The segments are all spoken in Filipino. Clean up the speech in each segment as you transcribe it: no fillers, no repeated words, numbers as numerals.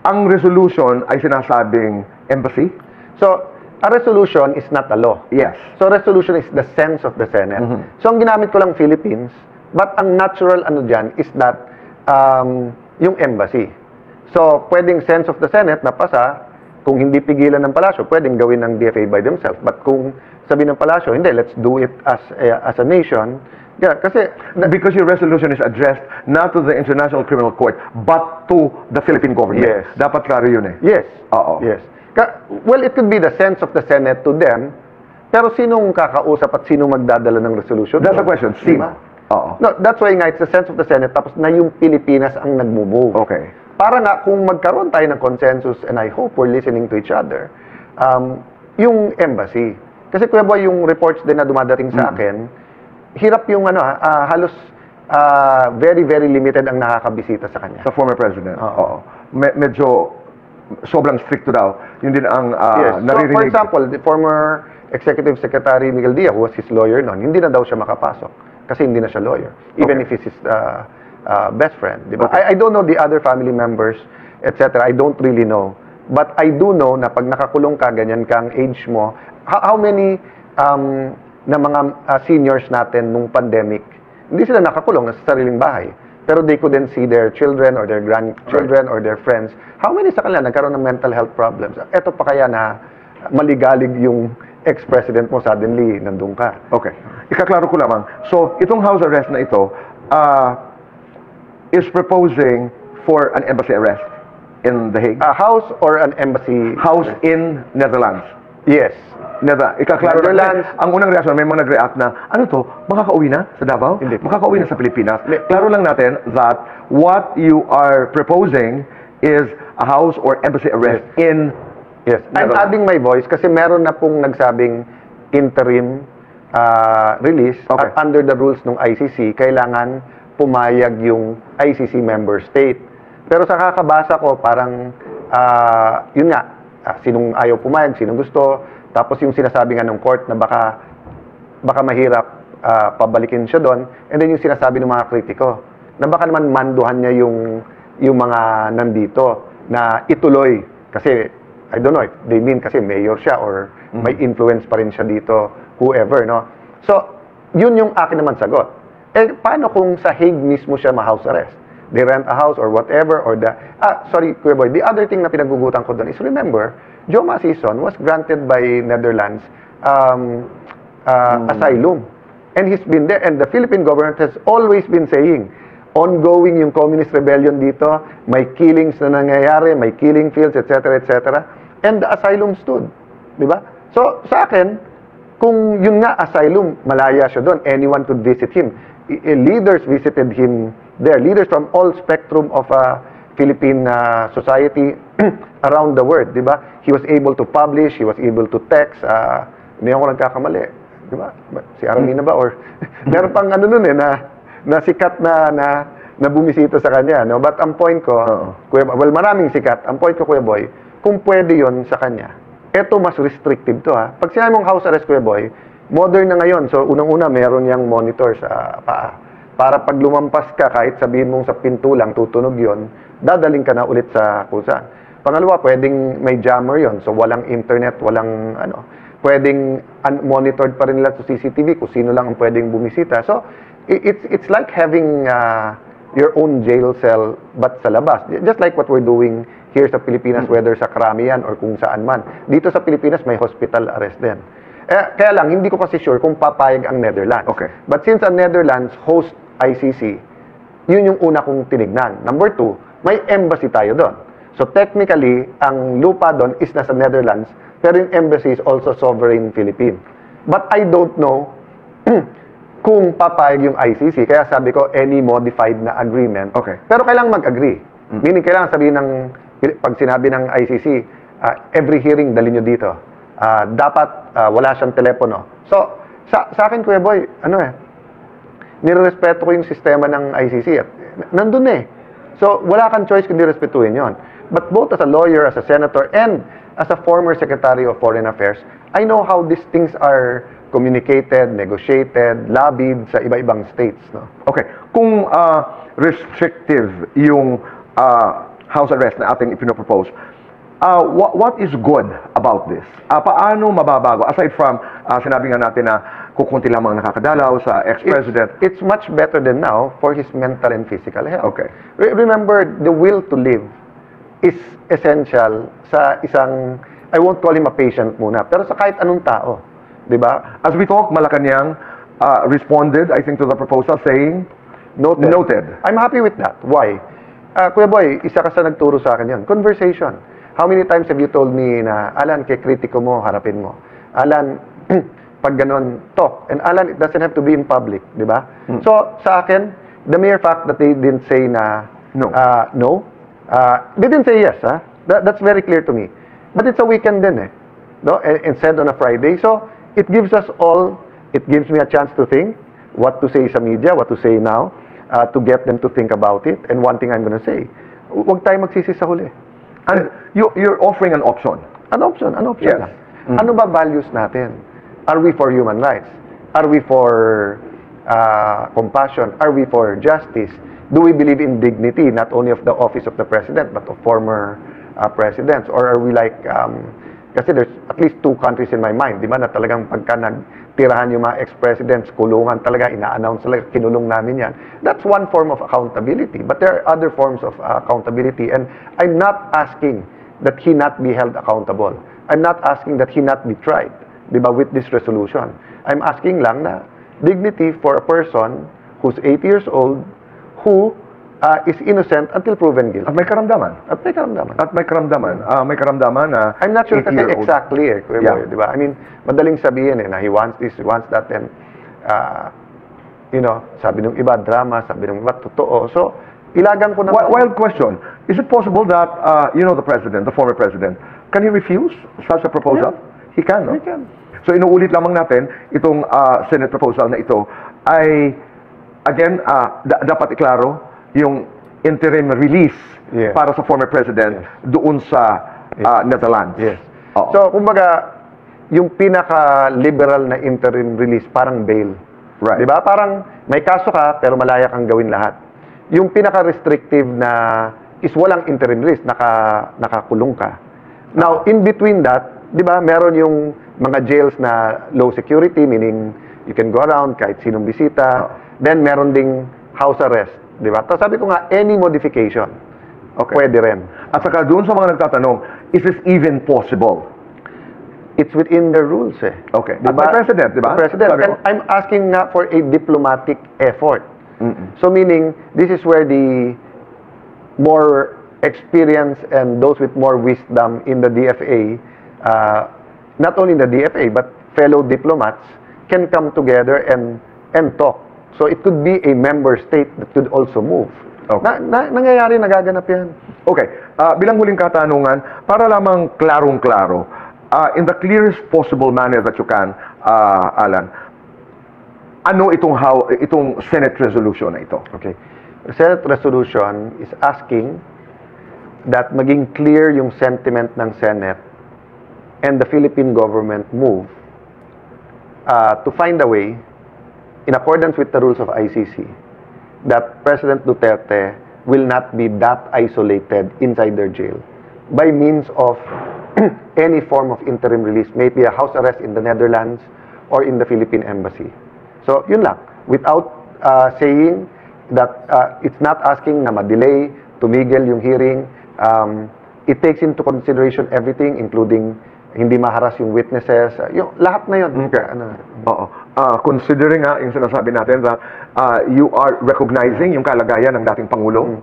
ang resolution ay sinasabing embassy? So, a resolution is not a law. Yes. So, resolution is the sense of the Senate. So, ang ginamit ko lang Philippines, but ang natural ano dyan is that yung embassy. So, pwedeng sense of the Senate na pasa, kung hindi pigilan ng palasyo, pwedeng gawin ng DFA by themselves. But kung sabi ng palasyo, hindi, let's do it as a nation. Yeah, kasi Because your resolution is addressed not to the International Criminal Court, but to the Philippine government. Yes. Dapat klaro yun eh. yes. Oo. Yes. Well, it could be the sense of the Senate to them, pero sinong kakausap at sinong magdadala ng resolution? That's the question. Sino? Oo. No, that's why nga it's the sense of the Senate, tapos na yung Pilipinas ang nagmo-move. Okay. Para nga kung magkaroon tayo ng consensus, and I hope we're listening to each other, yung embassy. Kasi Kuya Boy, yung reports din na dumadating sa akin, hirap yung halos very, very limited ang nakakabisita sa kanya. Sa former president. Oo. Medyo sobrang stricto daw. Yun din ang Yes. So, for naririnig. example, the former Executive Secretary Miguel Diaz, who was his lawyer noon, hindi na daw siya makapasok kasi hindi na siya lawyer. Even if he's his best friend. Diba? Okay. I don't know the other family members, etc. I don't really know. But I do know na pag nakakulong ka, ganyan kang age mo, how many na mga seniors natin nung pandemic, hindi sila nakakulong sa sariling bahay. Pero they couldn't see their children or their grandchildren or their friends. How many sa kanila nagkaroon ng mental health problems? Eto pa kaya na maligalig yung ex-president mo, suddenly nandun ka. Okay. Ikaklaro ko lamang. So, itong house arrest na ito is proposing for an embassy arrest in The Hague. A house or an embassy? House in Netherlands. Yes. Ikaklaro Netherlands. Ang unang reaction, may mga nag-react na, ano to, makakauwi na sa Davao? Hindi. Makakauwi na sa Pilipinas? Klaro lang natin that what you are proposing is a house or embassy arrest in Yes. I'm adding my voice kasi meron na pong nagsabing interim release Okay. at under the rules ng ICC, kailangan pumayag yung ICC member state. Pero sa kakabasa ko, parang, yun nga, sinong ayaw pumayag, sinong gusto, tapos yung sinasabi nga ng court na baka mahirap pabalikin siya doon, and then yung sinasabi ng mga kritiko, na baka naman manduhan niya yung mga nandito na ituloy. Kasi, I don't know if they mean kasi mayor siya or may influence pa rin siya dito, whoever, no? So, yun yung akin naman sagot. Eh, paano kung sa Hague mismo siya ma-house arrest? They rent a house or whatever, or sorry, Kuya Boy, the other thing na pinagugutan ko doon is, remember, Joe Masison was granted by Netherlands asylum. And he's been there, and the Philippine government has always been saying, ongoing yung communist rebellion dito, may killings na nangyayari, may killing fields, etc., etc. And the asylum stood. Di ba? So, sa akin, kung yun nga asylum, malaya siya doon, anyone could visit him. Leaders visited him there. Leaders from all spectrum of Philippine society around the world, di ba? He was able to publish, he was able to text, hindi ako nagkakamali. Di ba? Si Armina ba? Or, meron pang ano nun na sikat na bumisita sa kanya, no? But ang point ko, Kuya, well, maraming sikat. Ang point ko, Kuya Boy, kung pwede yon sa kanya, eto mas restrictive to, ha. Pag sinabi mong house arrest, Kuya Boy, modern na ngayon. So, unang-una, meron yang monitor sa paa. Para pag lumampas ka, kahit sabihin mong sa pinto lang, tutunog yon, dadaling ka na ulit sa kung saan. Pangalawa, pwedeng may jammer yon. So, walang internet, walang pwedeng unmonitored pa rin nila sa CCTV kung sino lang ang pwedeng bumisita. So, it's like having your own jail cell but sa labas. Just like what we're doing here sa Pilipinas, whether sa Karamihan or kung saan man. Dito sa Pilipinas, may hospital arrest din. Kaya lang, hindi ko kasi sure kung papayag ang Netherlands. Okay. But since ang Netherlands host ICC, yun yung una kong tinignan. Number 2, may embassy tayo doon. So technically, ang lupa doon is nasa Netherlands, pero yung embassy is also sovereign Philippine. But I don't know kung papayag yung ICC. Kaya sabi ko, any modified na agreement. Okay. Pero kailangan mag-agree. Meaning, kailangan sabihin pag sinabi ng ICC, every hearing, dali nyo dito. Dapat wala siyang telepono. So, sa akin, Kuya Boy, nirerespeto ko yung sistema ng ICC. At nandun So, wala kang choice kundi respetuhin yon. But both as a lawyer, as a senator, and as a former Secretary of Foreign Affairs, I know how these things are communicated, negotiated, lobbied sa iba-ibang states. No? Okay. Kung restrictive yung house arrest na ating ipinopropose, what is good about this? Paano mababago? Aside from, sinabi nga natin na kukunti lamang nakakadalaw sa ex-president. It's much better than now for his mental and physical health. Okay. Remember, the will to live is essential sa isang, I won't call him a patient muna, pero sa kahit anong tao. Diba? As we talk, Malacanang responded, I think, to the proposal saying, Noted. I'm happy with that. Why? Kuya Boy, isa ka sa nagturo sa akin yun. Conversation. How many times have you told me na, Alan, kay kritiko mo, harapin mo. Alan, pag ganon, talk. And Alan, it doesn't have to be in public, di ba? So, sa akin, the mere fact that they didn't say na no, they didn't say yes, ha? That's very clear to me. But it's a weekend din eh. No? Instead on a Friday. So, it gives us all, it gives me a chance to think what to say sa media, what to say now, to get them to think about it. And one thing I'm gonna say, huwag tayo magsisi sa huli. And you're offering an option. An option Yes. lang. Ano ba values natin? Are we for human rights? Are we for compassion? Are we for justice? Do we believe in dignity, not only of the office of the president, but of former presidents? Or are we like, kasi there's at least two countries in my mind, di ba, na talagang pagka nagtirahan yung mga ex-presidents, kulungan talaga, ina-announce talaga, kinulong namin yan. That's one form of accountability. But there are other forms of accountability. And I'm not asking that he not be held accountable. I'm not asking that he not be tried, di ba, with this resolution. I'm asking lang na dignity for a person who's 80 years old, who is innocent until proven guilty. At may karamdaman. May karamdaman na I'm not sure kasi 80-year-old. exactly eh, Kuya Boy, di ba? I mean, madaling sabihin eh, na he wants this, he wants that, and you know, sabi ng iba, drama, sabi ng iba, totoo. So, ilagan ko na... Wild question. Is it possible that, you know, the president, the former president, can he refuse such a proposal? Yeah. He can, no? He can. So, inuulit lamang natin, itong Senate proposal na ito ay, again, dapat iklaro yung interim release Yes. para sa former president doon sa Netherlands. Yes. Oo. So, kumbaga, yung pinaka-liberal na interim release, parang bail. Right. Di ba? Parang may kaso ka, pero malaya kang gawin lahat. Yung pinaka-restrictive na is walang interim release, nakakulong ka. Now, in between that, di ba, meron yung mga jails na low security, meaning you can go around kahit sinong bisita. Then, meron ding house arrest. Di ba? Tapos sabi ko nga, any modification, pwede rin. At saka doon sa mga nagtatanong, is this even possible? It's within the rules eh. Okay. At may president, di ba? The president. Sabi And ko. I'm asking nga for a diplomatic effort. So meaning, this is where the more experience and those with more wisdom in the DFA, not only in the DFA, but fellow diplomats, can come together and talk. So it could be a member state that could also move. Okay. Nangyayari, nagaganap yan. Okay. Bilang huling katanungan, para lamang klarong-klaro, in the clearest possible manner that you can, Alan, ano itong Senate resolution na ito? Okay. The Senate resolution is asking that maging clear yung sentiment ng Senate and the Philippine government move to find a way, in accordance with the rules of ICC, that President Duterte will not be that isolated inside their jail by means of any form of interim release, maybe a house arrest in the Netherlands or in the Philippine Embassy. So, yun lang. Without saying that it's not asking na ma-delay, tumigil yung hearing. It takes into consideration everything, including hindi maharas yung witnesses. Yung, lahat na yun. Okay. Oo. Considering yung sinasabi natin that you are recognizing yung kalagayan ng dating Pangulo.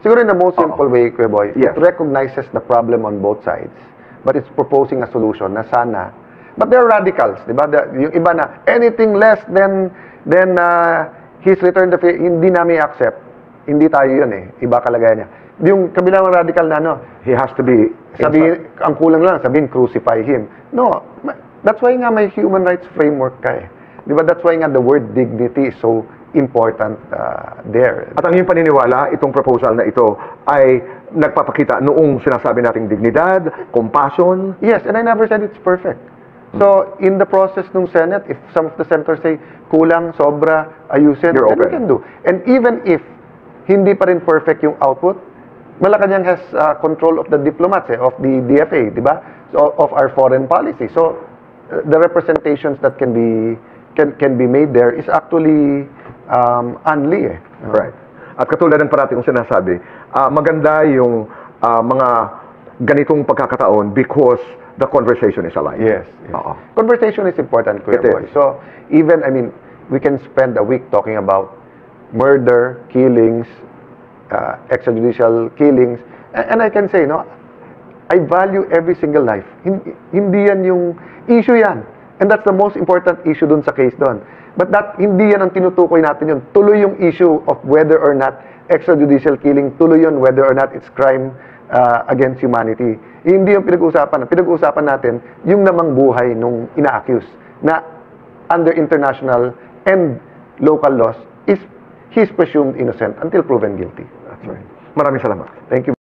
Siguro in the most simple way, Kuya Boy, Yes. it recognizes the problem on both sides, but it's proposing a solution na sana. But they're radicals, di ba? Yung iba na, anything less than his return to hindi namin accept. Hindi tayo yun eh. Iba kalagayan niya. Yung kabilang radical na He has to be... sabihin, ang kulang lang, sabihin, crucify him. No, that's why nga may human rights framework ka eh. Di ba? That's why nga the word dignity is so important there. At ang iyong paniniwala, itong proposal na ito ay nagpapakita noong sinasabi nating dignidad, compassion. Yes, and I never said it's perfect. So, in the process ng Senate, if some of the senators say, kulang, sobra, ayusin, You're then we open. can do. And even if hindi pa rin perfect yung output, Malacanang has control of the diplomats, of the DFA, di ba? So, of our foreign policy. So, the representations that can be made there is actually unli. Right. At katulad ng parati kong sinasabi, maganda yung mga ganitong pagkakataon because the conversation is alive. Yes. Oo. Conversation is important, Kuya It Boy. is. So, even, I mean, we can spend a week talking about murder, killings, extrajudicial killings, and I can say, no, I value every single life. Hindi yan yung issue yan. And that's the most important issue dun sa case dun. But hindi yan ang tinutukoy natin yun. Tuloy yung issue of whether or not extrajudicial killing, tuloy yun whether or not it's crime against humanity. Hindi yung pinag-uusapan. Ang pinag-uusapan natin, yung namang buhay nung ina-accuse na under international and local laws is he's presumed innocent until proven guilty. That's right. Maraming salamat. Thank you.